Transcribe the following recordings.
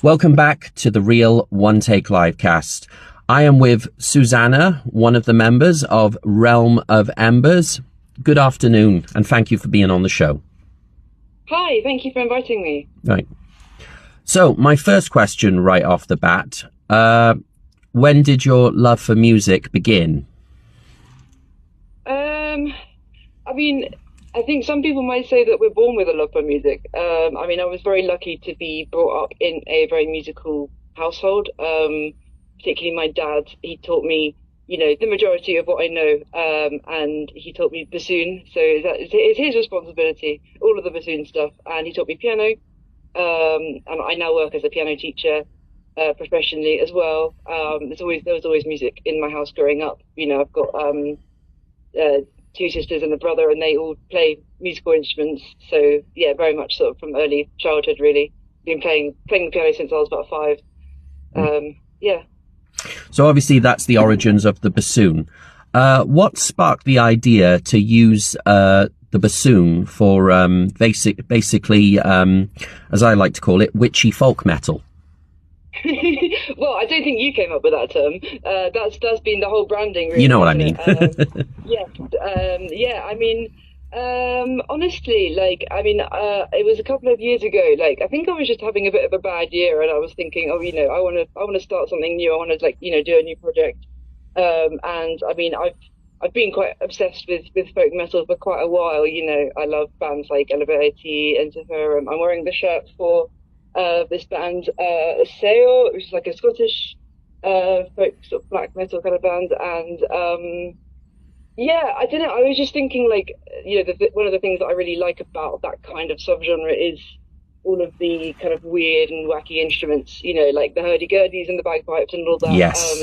Welcome back to the Real One Take Livecast. I am with Susanna, one of the members of Realm of Embers. Good afternoon, and thank you for being on the show. Hi, thank you for inviting me. Right. So, my first question right off the bat, when did your love for music begin? I think some people might say that we're born with a love for music. I was very lucky to be brought up in a very musical household. Particularly my dad, he taught me, the majority of what I know, and he taught me bassoon. So it's his responsibility, all of the bassoon stuff. And he taught me piano. And I now work as a piano teacher professionally as well. There was always music in my house growing up. I've got two sisters and a brother, and they all play musical instruments. So yeah, very much sort of from early childhood, really. Been playing the piano since I was about 5. Yeah. So obviously that's the origins of the bassoon. What sparked the idea to use the bassoon for basically, as I like to call it, witchy folk metal? Well, I don't think you came up with that term. That's been the whole branding, really. You know what I mean. Honestly, it was a couple of years ago. I think I was just having a bit of a bad year, and I was thinking, I want to start something new. I want to do a new project. I've been quite obsessed with folk metal for quite a while. I love bands like Elevator and Zephyr. I'm wearing the shirt for this band, Seo, which is like a Scottish folk sort of black metal kind of band, and I don't know. I was just thinking, one of the things that I really like about that kind of subgenre is all of the kind of weird and wacky instruments, like the hurdy-gurdies and the bagpipes and all that. Yes.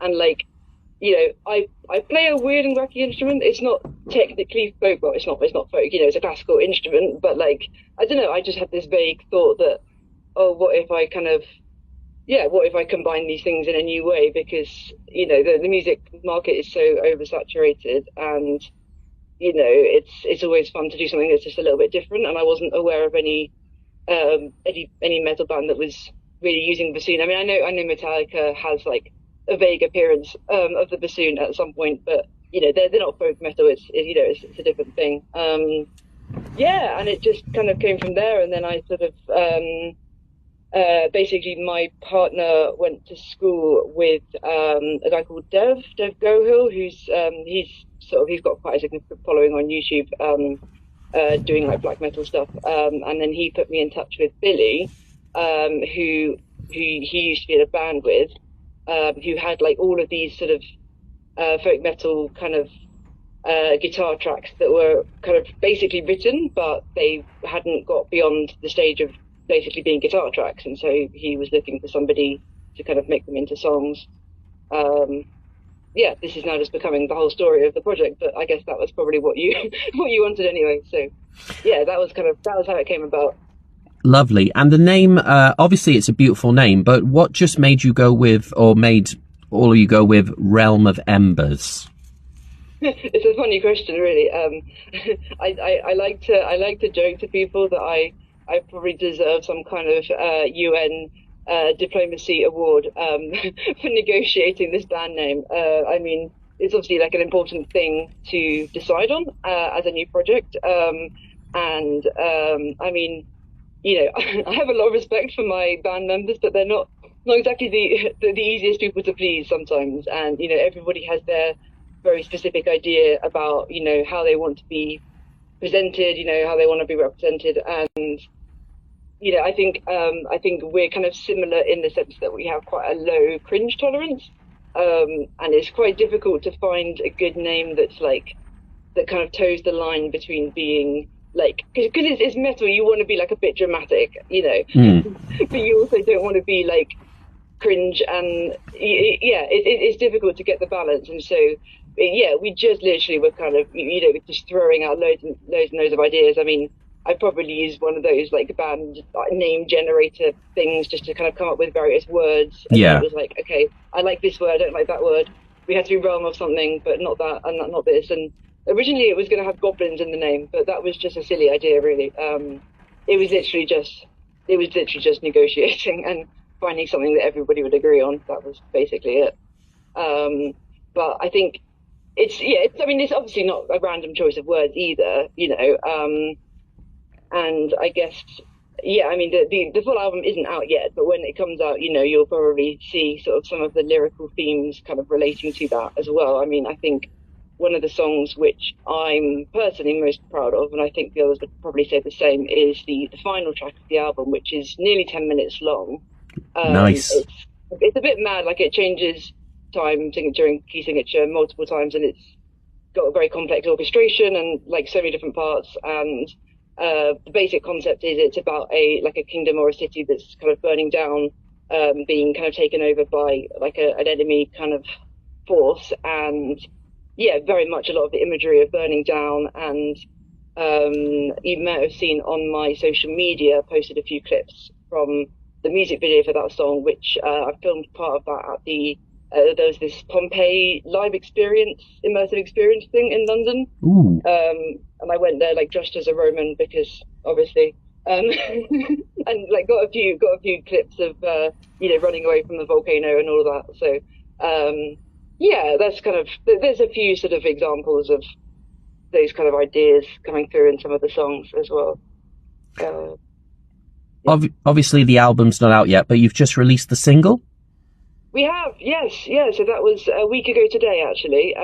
I play a weird and wacky instrument. It's not technically folk, well, it's not folk, it's a classical instrument, but I don't know, I just had this vague thought that, what if I combine these things in a new way? Because, the music market is so oversaturated, and, it's always fun to do something that's just a little bit different. And I wasn't aware of any metal band that was really using bassoon. I know Metallica has a vague appearance of the bassoon at some point, but they're not folk metal. It's a different thing. And it just kind of came from there. And then I sort of basically my partner went to school with a guy called Dev Gohill, who's he's got quite a significant following on YouTube, doing black metal stuff. And then he put me in touch with Billy, who he used to be in a band with. Who had all of these sort of folk metal kind of guitar tracks that were kind of basically written, but they hadn't got beyond the stage of basically being guitar tracks, and so he was looking for somebody to kind of make them into songs. This is now just becoming the whole story of the project, but I guess that was probably what you wanted anyway. So yeah, that was how it came about. Lovely. And the name, obviously it's a beautiful name, but what just made you go with, or made all of you go with, Realm of Embers? It's a funny question, really. I like to joke to people that I probably deserve some kind of UN diplomacy award for negotiating this band name. It's obviously an important thing to decide on as a new project. I have a lot of respect for my band members, but they're not exactly the easiest people to please sometimes. And, everybody has their very specific idea about, how they want to be presented, how they want to be represented. And, I think we're kind of similar in the sense that we have quite a low cringe tolerance. And it's quite difficult to find a good name that's that kind of toes the line between being because it's metal, you want to be a bit dramatic, but you also don't want to be cringe, and it's difficult to get the balance. And so we just literally were kind of just throwing out loads and loads of ideas. I probably used one of those band name generator things just to kind of come up with various words, and it was okay, I like this word, I don't like that word, we had to be realm of something but not that, and not this. And originally it was going to have goblins in the name, but that was just a silly idea, really. It was literally just it was literally just negotiating and finding something that everybody would agree on. That was basically it. But I think I mean, it's obviously not a random choice of words either, and I guess, yeah, I mean, the full album isn't out yet, but when it comes out, you'll probably see sort of some of the lyrical themes kind of relating to that as well. I mean, I think one of the songs which I'm personally most proud of, and I think the others would probably say the same, is the final track of the album, which is nearly 10 minutes long. Nice. It's a bit mad, like it changes time during key signature multiple times, and it's got a very complex orchestration and like so many different parts. And the basic concept is it's about a kingdom or a city that's kind of burning down, being kind of taken over by like an enemy kind of force. And yeah, very much a lot of the imagery of burning down. And you might have seen on my social media, I posted a few clips from the music video for that song, which I filmed part of that at the there was this Pompeii live experience, immersive experience thing in London. Ooh. And I went there like dressed as a Roman because obviously, and like got a few clips of running away from the volcano and all of that. So yeah, that's kind of, there's a few sort of examples of those kind of ideas coming through in some of the songs as well. Yeah. Obviously the album's not out yet, but you've just released the single? We have, yes, yeah. So that was a week ago today, actually.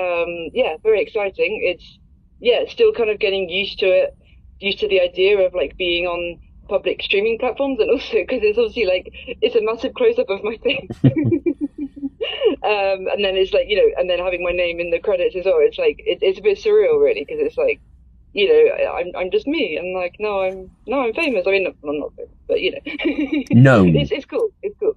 Yeah, very exciting. It's still kind of getting used to it, used to the idea of like being on public streaming platforms, and also because it's obviously like it's a massive close up of my face. And then it's like, and then having my name in the credits as well. It's like it's a bit surreal, really, because it's like, I'm just me, and like no, I'm famous. I mean, I'm not famous, but no, it's cool. It's cool.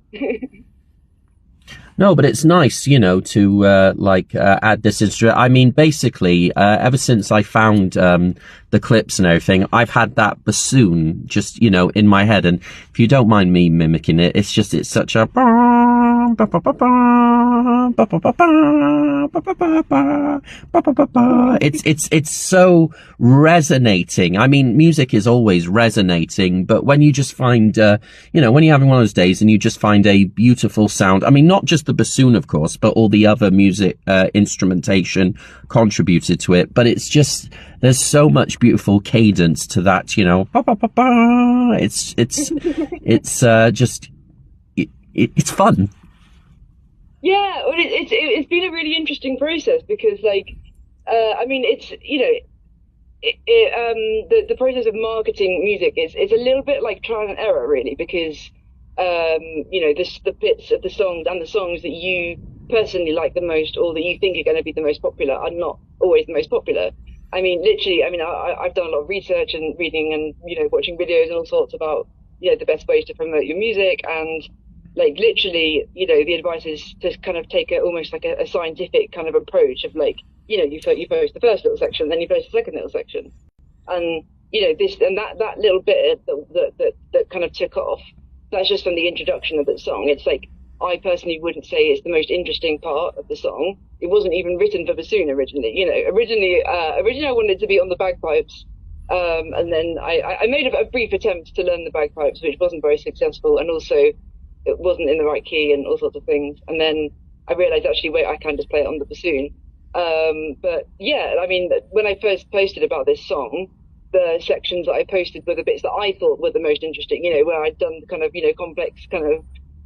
No, but it's nice, to add this instrument. I mean, basically, ever since I found the clips and everything, I've had that bassoon just, in my head. And if you don't mind me mimicking it, it's such a it's so resonating. I mean, music is always resonating, but when you just find, when you're having one of those days and you just find a beautiful sound, I mean, not just the bassoon, of course, but all the other music, instrumentation contributed to it. But it's just, there's so much beautiful cadence to that, it's fun. Yeah, well, it's been a really interesting process because, like, I mean, it's the process of marketing music is a little bit like trial and error, really, because the bits of the songs and the songs that you personally like the most or that you think are going to be the most popular are not always the most popular. I mean, literally, I've done a lot of research and reading and watching videos and all sorts about the best ways to promote your music, and like literally, the advice is to kind of take almost like a scientific kind of approach of like, you post the first little section, then you post the second little section, and that little bit that kind of took off. That's just from the introduction of the song. It's like, I personally wouldn't say it's the most interesting part of the song. It wasn't even written for bassoon originally. Originally I wanted it to be on the bagpipes, and then I made a brief attempt to learn the bagpipes, which wasn't very successful, and also it wasn't in the right key and all sorts of things. And then I realized, actually, wait, I can just play it on the bassoon. But yeah, I mean, when I first posted about this song, the sections that I posted were the bits that I thought were the most interesting, where I'd done kind of, complex kind of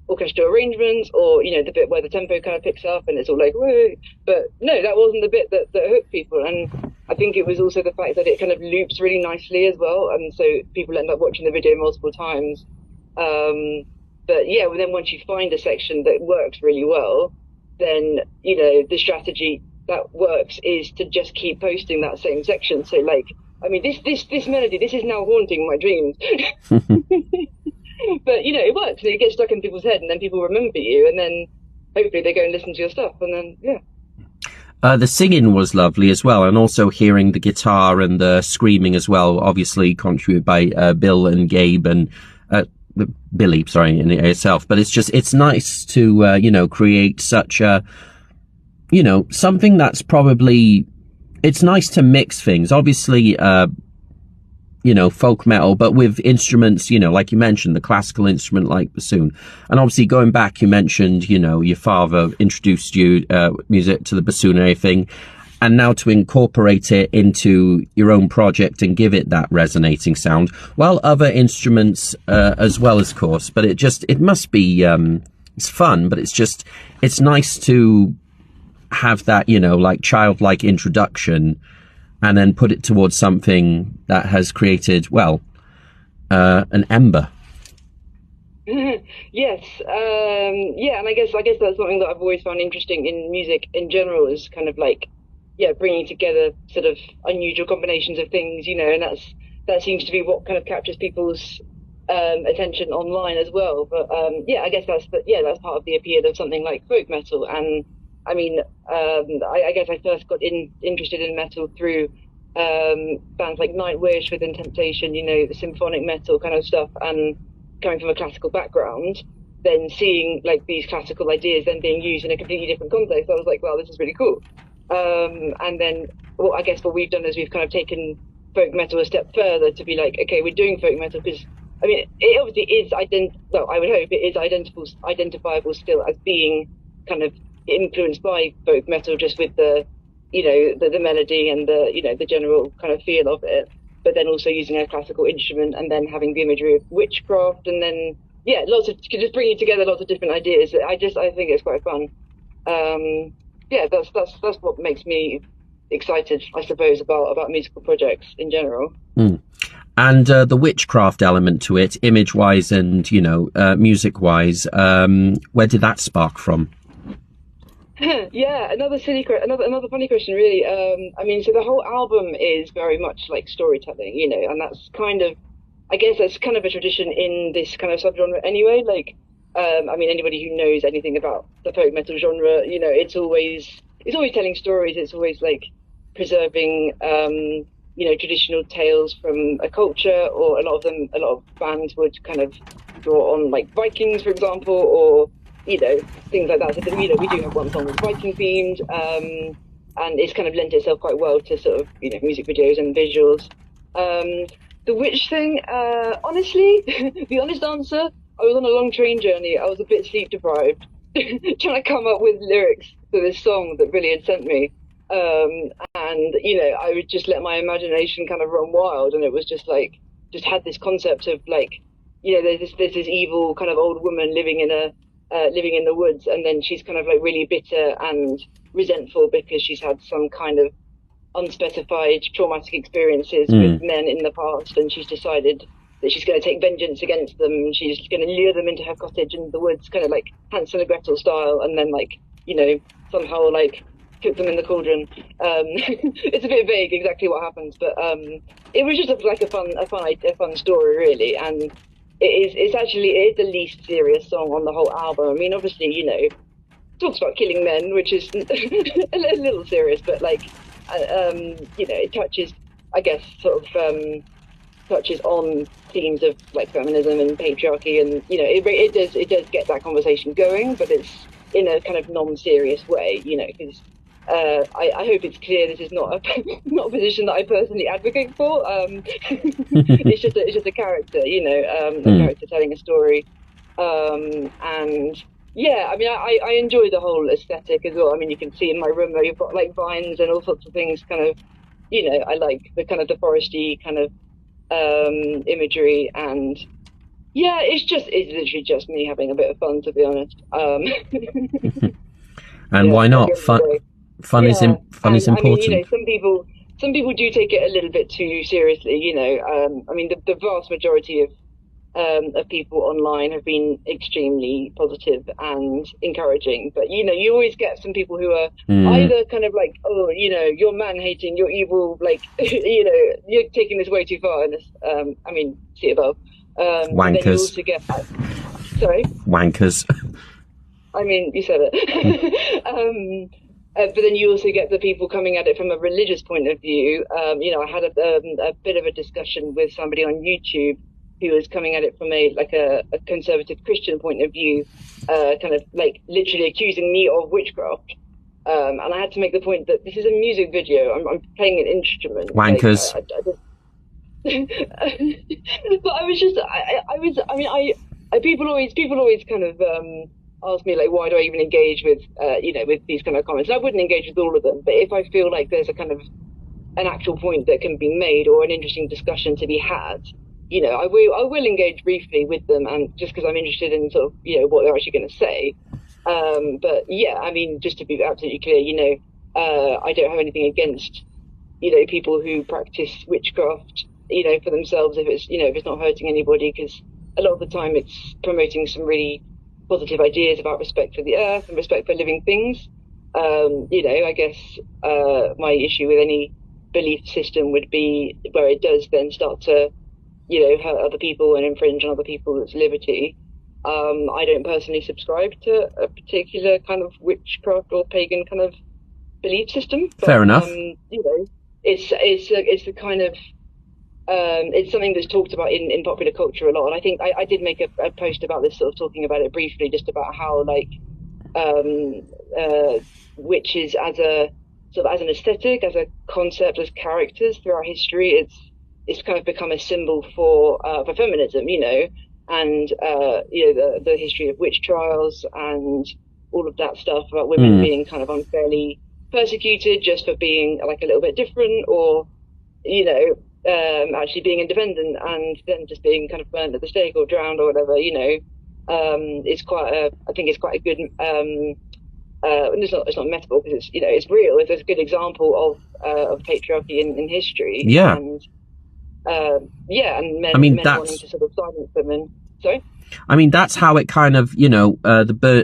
orchestral arrangements, or, the bit where the tempo kind of picks up and it's all like, whoa. But no, that wasn't the bit that hooked people. And I think it was also the fact that it kind of loops really nicely as well. And so people end up watching the video multiple times. But yeah, well, then once you find a section that works really well, then, the strategy that works is to just keep posting that same section. So like, I mean, this melody, this is now haunting my dreams. But, it works, and it gets stuck in people's head, and then people remember you, and then hopefully they go and listen to your stuff, and then, yeah. The singing was lovely as well, and also hearing the guitar and the screaming as well, obviously contributed by Bill and Gabe and Billy, sorry, in itself. But it's nice to, create such a, something that's probably, it's nice to mix things. Obviously, folk metal, but with instruments, like you mentioned, the classical instrument like bassoon. And obviously going back, you mentioned, your father introduced you, music to the bassoon and everything. And now to incorporate it into your own project and give it that resonating sound, well, other instruments, as well, of course, but it must be, it's fun, but it's nice to have that, like childlike introduction and then put it towards something that has created, well, an ember. Yes. Yeah. And I guess that's something that I've always found interesting in music in general, is kind of like, bringing together sort of unusual combinations of things, and that seems to be what kind of captures people's attention online as well. But I guess that's part of the appeal of something like folk metal. And I mean, I guess I first got interested in metal through bands like Nightwish, Within Temptation, the symphonic metal kind of stuff, and coming from a classical background, then seeing like these classical ideas then being used in a completely different context, I was like, wow, this is really cool. And then, I guess what we've done is we've kind of taken folk metal a step further to be like, okay, we're doing folk metal because, I mean, it obviously is I would hope it is identifiable still as being kind of influenced by folk metal, just with the melody and the general kind of feel of it, but then also using a classical instrument and then having the imagery of witchcraft, and then just bringing together lots of different ideas. I think it's quite fun. That's what makes me excited, I suppose, about musical projects in general. And the witchcraft element to it, image-wise and music-wise, where did that spark from? Yeah, another funny question, really. I mean, so the whole album is very much like storytelling, and that's kind of, I guess that's kind of a tradition in this kind of subgenre anyway. Like, I mean, anybody who knows anything about the folk metal genre, it's always telling stories. It's always like preserving, traditional tales from a culture, or a lot of bands would kind of draw on like Vikings, for example, or things like that. So we do have one song that's Viking themed, and it's kind of lent itself quite well to sort of music videos and visuals. The witch thing, honestly, the honest answer, I was on a long train journey. I was a bit sleep deprived, trying to come up with lyrics for this song that Billy had sent me. And I would just let my imagination kind of run wild, and it was just had this concept of like, there's this evil kind of old woman living in the woods, and then she's kind of like really bitter and resentful because she's had some kind of unspecified traumatic experiences with men in the past, and she's decided that she's going to take vengeance against them, and she's going to lure them into her cottage in the woods, kind of like Hansel and Gretel style, and then somehow like cook them in the cauldron. It's a bit vague exactly what happens, but it was just a fun story, really. And it is the least serious song on the whole album. I mean, obviously, it talks about killing men, which is a little serious, but like, it touches, I guess, touches on themes of like feminism and patriarchy, and it does get that conversation going, but it's in a kind of non-serious way, because I hope it's clear this is not a position that I personally advocate for. It's just a character, a character telling a story, and yeah, I mean, I enjoy the whole aesthetic as well. I mean, you can see in my room where you've got like vines and all sorts of things. Kind of, I like the kind of the foresty kind of imagery, and yeah, it's literally just me having a bit of fun, to be honest. And why not? Fun is important. I mean, some people do take it a little bit too seriously. I mean, the vast majority of people online have been extremely positive and encouraging, but you always get some people who are either kind of like, oh, you're man hating, you're evil, like you're taking this way too far, and this, I mean, see above. Wankers. Then you also get sorry, wankers. I mean, you said it. But then you also get the people coming at it from a religious point of view. I had a bit of a discussion with somebody on YouTube who was coming at it from a conservative Christian point of view, kind of like literally accusing me of witchcraft. And I had to make the point that this is a music video. I'm playing an instrument. Wankers. I was just, I was, I mean, people always kind of ask me like, why do I even engage with, with these kind of comments? And I wouldn't engage with all of them, but if I feel like there's a kind of an actual point that can be made or an interesting discussion to be had, I will engage briefly with them, and just because I'm interested in sort of, what they're actually going to say. But yeah, I mean, just to be absolutely clear, I don't have anything against, people who practice witchcraft, for themselves, if it's not hurting anybody, because a lot of the time it's promoting some really positive ideas about respect for the earth and respect for living things. I guess my issue with any belief system would be where it does then start to, hurt other people and infringe on other people's liberty. I don't personally subscribe to a particular kind of witchcraft or pagan kind of belief system. But, Fair enough. It's the kind of it's something that's talked about in popular culture a lot, and I think I did make a post about this, sort of talking about it briefly, just about how like witches as a sort of as an aesthetic, as a concept, as characters throughout history, it's kind of become a symbol for feminism, and the history of witch trials and all of that stuff about women being kind of unfairly persecuted just for being like a little bit different, or actually being independent, and then just being kind of burned at the stake or drowned or whatever. I think it's quite a good it's not metaphor, because it's real. It's a good example of patriarchy in history. Yeah. And and men wanting to sort of silence women. Sorry? I mean, that's how it kind of,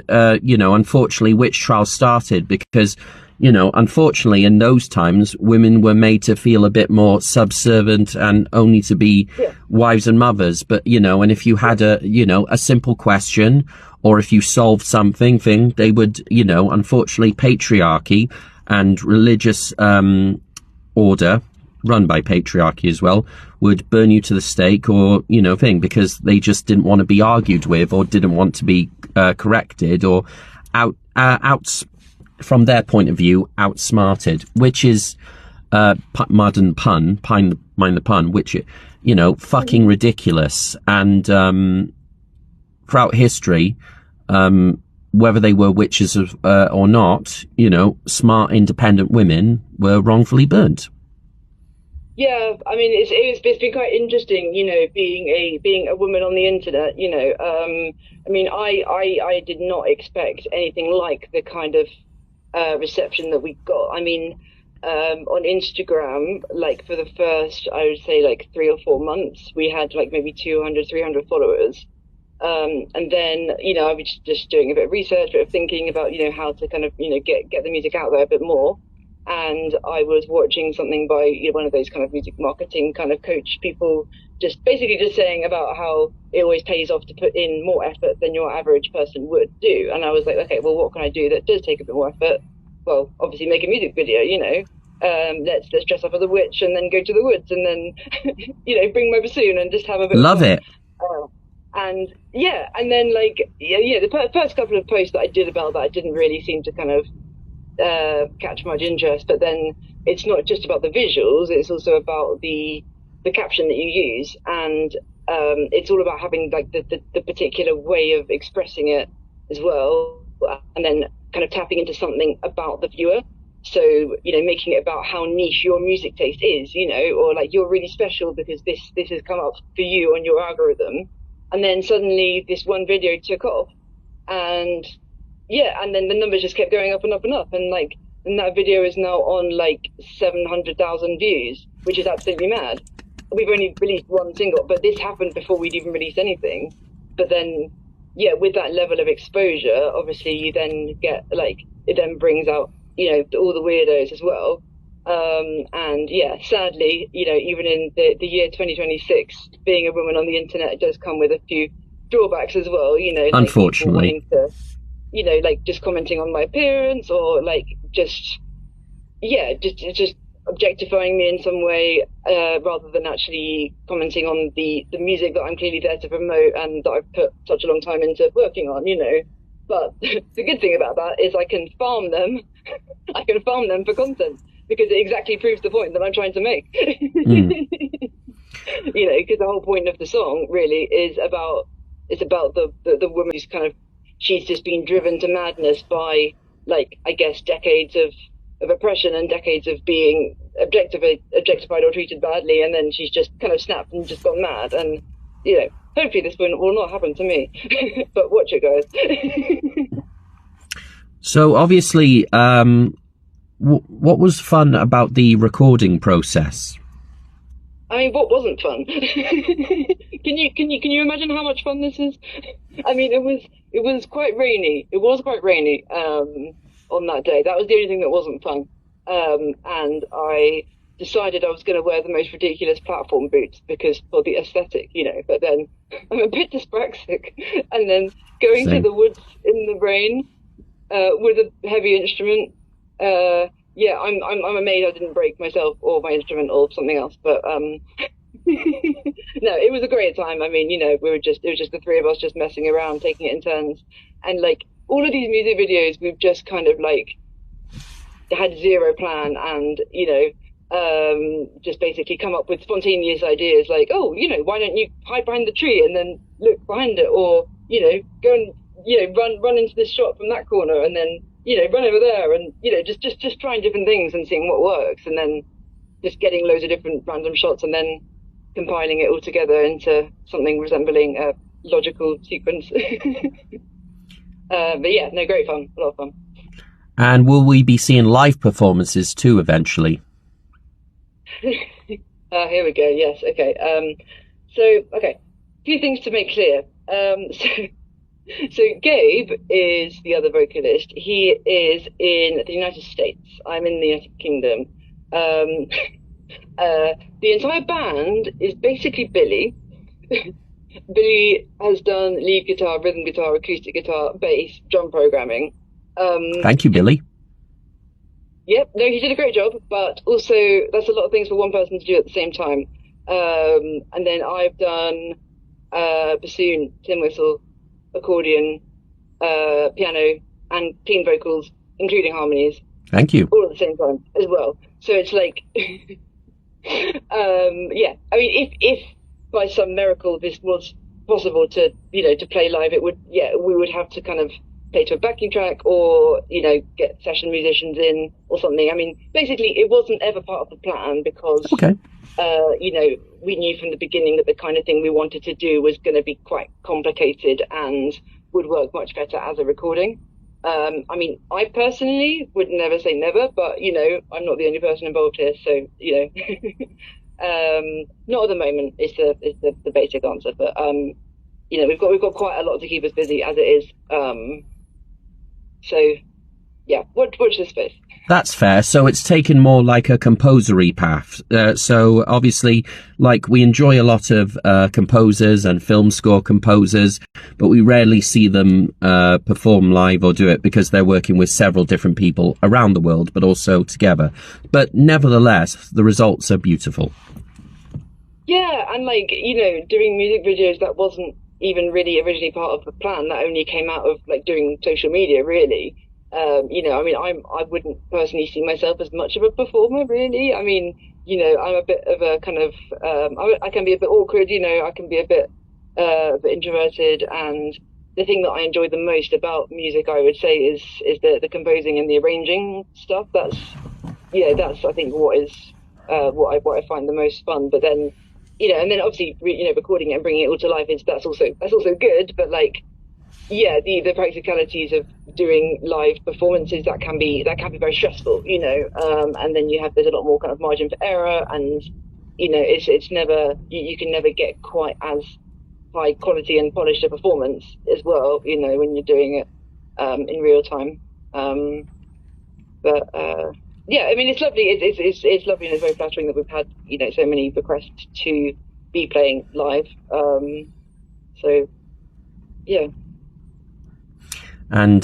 unfortunately, witch trials started, because, unfortunately, in those times, women were made to feel a bit more subservient and only to be wives and mothers. But, and if you had a simple question, or if you solved something, they would, unfortunately, patriarchy and religious order, run by patriarchy as well, would burn you to the stake, or because they just didn't want to be argued with, or didn't want to be corrected, or out from their point of view, outsmarted, which is mind the pun, which fucking ridiculous. And throughout history, whether they were witches or not, smart independent women were wrongfully burnt. Yeah, I mean, it's been quite interesting, being a woman on the internet. I mean, I did not expect anything like the kind of reception that we got. I mean, on Instagram, like for the first, I would say like 3 or 4 months, we had like maybe 200, 300 followers. And then, I was just doing a bit of research, a bit of thinking about, how to kind of, get the music out there a bit more. And I was watching something by one of those kind of music marketing kind of coach people, just saying about how it always pays off to put in more effort than your average person would do. And I was like, okay, well, what can I do that does take a bit more effort? Well, obviously make a music video, let's dress up as a witch and then go to the woods and then, bring my bassoon and just have a bit Love of fun. it. And then the first couple of posts that I did about that didn't really seem to kind of catch much interest, but then it's not just about the visuals, it's also about the caption that you use, and it's all about having like the particular way of expressing it as well, and then kind of tapping into something about the viewer. So making it about how niche your music taste is, or like you're really special because this has come up for you on your algorithm. And then suddenly this one video took off, and then the numbers just kept going up and up and up, and that video is now on like 700,000 views, which is absolutely mad. We've only released one single, but this happened before we'd even released anything. But then, with that level of exposure, obviously you then get it then brings out all the weirdos as well. And sadly, even in the year 2026, being a woman on the internet does come with a few drawbacks as well. Unfortunately, people wanting to, just commenting on my appearance, or just objectifying me in some way, rather than actually commenting on the music that I'm clearly there to promote and that I've put such a long time into working on. But the good thing about that is I can farm them. I can farm them for content, because it exactly proves the point that I'm trying to make. because the whole point of the song really is about the woman who's kind of she's just been driven to madness by like I guess decades of oppression and decades of being objectified or treated badly, and then she's just kind of snapped and just gone mad. And hopefully this will not happen to me, but watch it, guys. So obviously, what was fun about the recording process? I mean, what wasn't fun? Can you imagine how much fun this is? I mean, it was quite rainy. It was quite rainy on that day. That was the only thing that wasn't fun. And I decided I was going to wear the most ridiculous platform boots because for the aesthetic, But then I'm a bit dyspraxic, and then going Same. to the woods in the rain with a heavy instrument. I'm amazed I didn't break myself or my instrument or something else. But no, it was a great time. I mean, it was just the three of us just messing around, taking it in turns, and like all of these music videos, we've just kind of like had zero plan, and just basically come up with spontaneous ideas like, oh, why don't you hide behind the tree and then look behind it, or go and run into this shot from that corner and then run over there, and just trying different things and seeing what works, and then just getting loads of different random shots and then compiling it all together into something resembling a logical sequence. But yeah, no, great fun, a lot of fun. And will we be seeing live performances too eventually? Here we go. Yes. Okay. A few things to make clear. So Gabe is the other vocalist. He is in the United States. I'm in the United Kingdom. The entire band is basically Billy. Billy has done lead guitar, rhythm guitar, acoustic guitar, bass, drum programming. Thank you, Billy. Yep, no, he did a great job, but also that's a lot of things for one person to do at the same time. And then I've done bassoon, tin whistle, accordion, piano, and clean vocals, including harmonies. Thank you. All at the same time as well. So it's like, yeah. I mean, if by some miracle this was possible to play live, we would have to kind of play to a backing track or get session musicians in or something. I mean, basically, it wasn't ever part of the plan because we knew from the beginning that the kind of thing we wanted to do was going to be quite complicated and would work much better as a recording. I mean, I personally would never say never, but I'm not the only person involved here, so not at the moment is the basic answer. But we've got quite a lot to keep us busy as it is. So yeah, watch this space. That's fair. So it's taken more like a composery path. So obviously, like, we enjoy a lot of composers and film score composers, but we rarely see them perform live or do it because they're working with several different people around the world, but also together. But nevertheless, the results are beautiful. Yeah, and doing music videos, that wasn't even really originally part of the plan. That only came out of doing social media, really. I mean, I wouldn't personally see myself as much of a performer, really. I mean, I'm a bit of a kind of, I can be a bit awkward, I can be a bit introverted. And the thing that I enjoy the most about music, I would say, is the composing and the arranging stuff. That's I think what I find the most fun. But then, and then obviously, recording it and bringing it all to life that's also good. But the practicalities of doing live performances, that can be very stressful, and then there's a lot more kind of margin for error, and it's never, you can never get quite as high quality and polished a performance as well, when you're doing it in real time. Yeah, I mean, it's lovely. It's lovely, and it's very flattering that we've had so many requests to be playing live. So yeah. And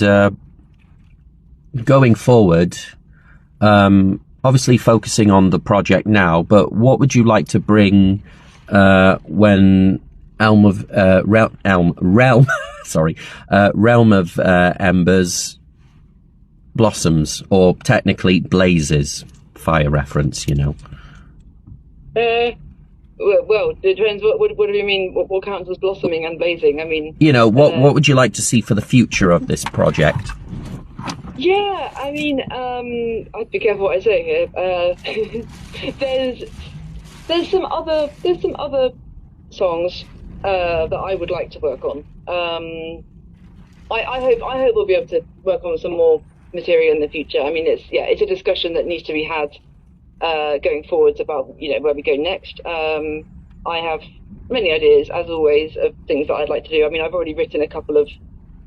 going forward, obviously focusing on the project now, but what would you like to bring when Realm of Embers blossoms, or technically blazes? Fire reference, Well, it depends. What do you mean? What counts as blossoming and blazing? I mean, You know, what would you like to see for the future of this project? yeah. I mean, I'd be careful what I say here. There's there's some other songs that I would like to work on. I hope we'll be able to work on some more material in the future. I mean, it's a discussion that needs to be had going forwards about where we go next. I have many ideas, as always, of things that I'd like to do. I mean, I've already written a couple of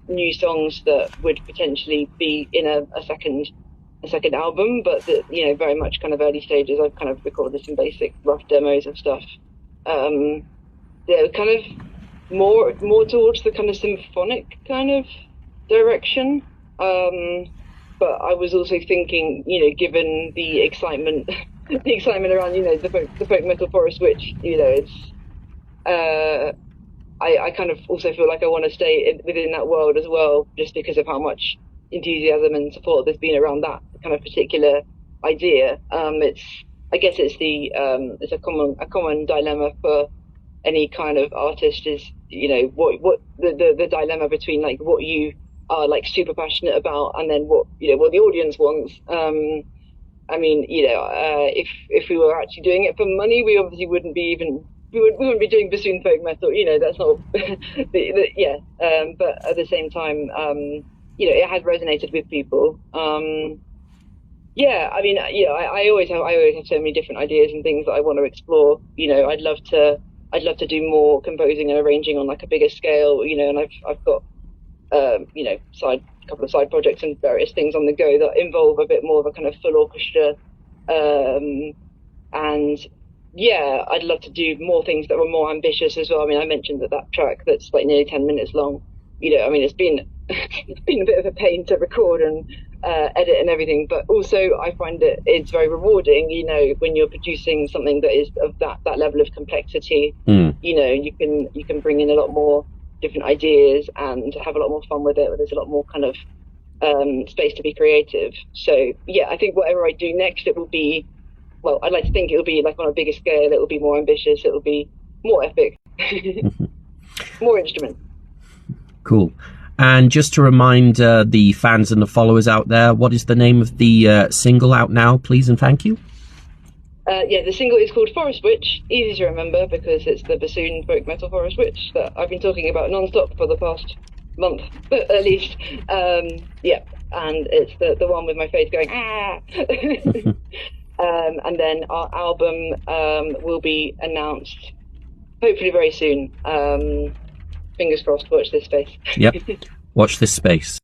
new songs that would potentially be in a second album, but that very much kind of early stages. I've kind of recorded some basic rough demos of stuff. They're kind of more towards the kind of symphonic kind of direction. But I was also thinking, given the excitement, the excitement around, the folk metal forest witch, it's, I kind of also feel like I want to stay within that world as well, just because of how much enthusiasm and support there's been around that kind of particular idea. I guess it's a common dilemma for any kind of artist is, what the dilemma between like what you are like super passionate about and then what the audience wants. I mean, if we were actually doing it for money, we obviously wouldn't be doing bassoon folk metal. That's not yeah. But at the same time, it has resonated with people. Yeah, I mean, I always have so many different ideas and things that I want to explore. I'd love to do more composing and arranging on like a bigger scale. And I've got couple of side projects and various things on the go that involve a bit more of a kind of full orchestra. And yeah, I'd love to do more things that were more ambitious as well. I mean, I mentioned that track that's like nearly 10 minutes long. I mean, it's been it's been a bit of a pain to record and edit and everything, but also I find it's very rewarding, when you're producing something that is of that level of complexity. You can bring in a lot more different ideas and have a lot more fun with it. There's a lot more kind of space to be creative. So yeah, I think whatever I do next, it will be, well, I'd like to think it will be like on a bigger scale. It will be more ambitious. It will be more epic, more instruments. Cool. And just to remind the fans and the followers out there, what is the name of the single out now, please and thank you? Yeah, the single is called Forest Witch. Easy to remember because it's the bassoon folk metal Forest Witch that I've been talking about non-stop for the past month, at least. Yeah, and it's the one with my face going, ah! And then our album will be announced hopefully very soon. Fingers crossed, watch this space. Yep, watch this space.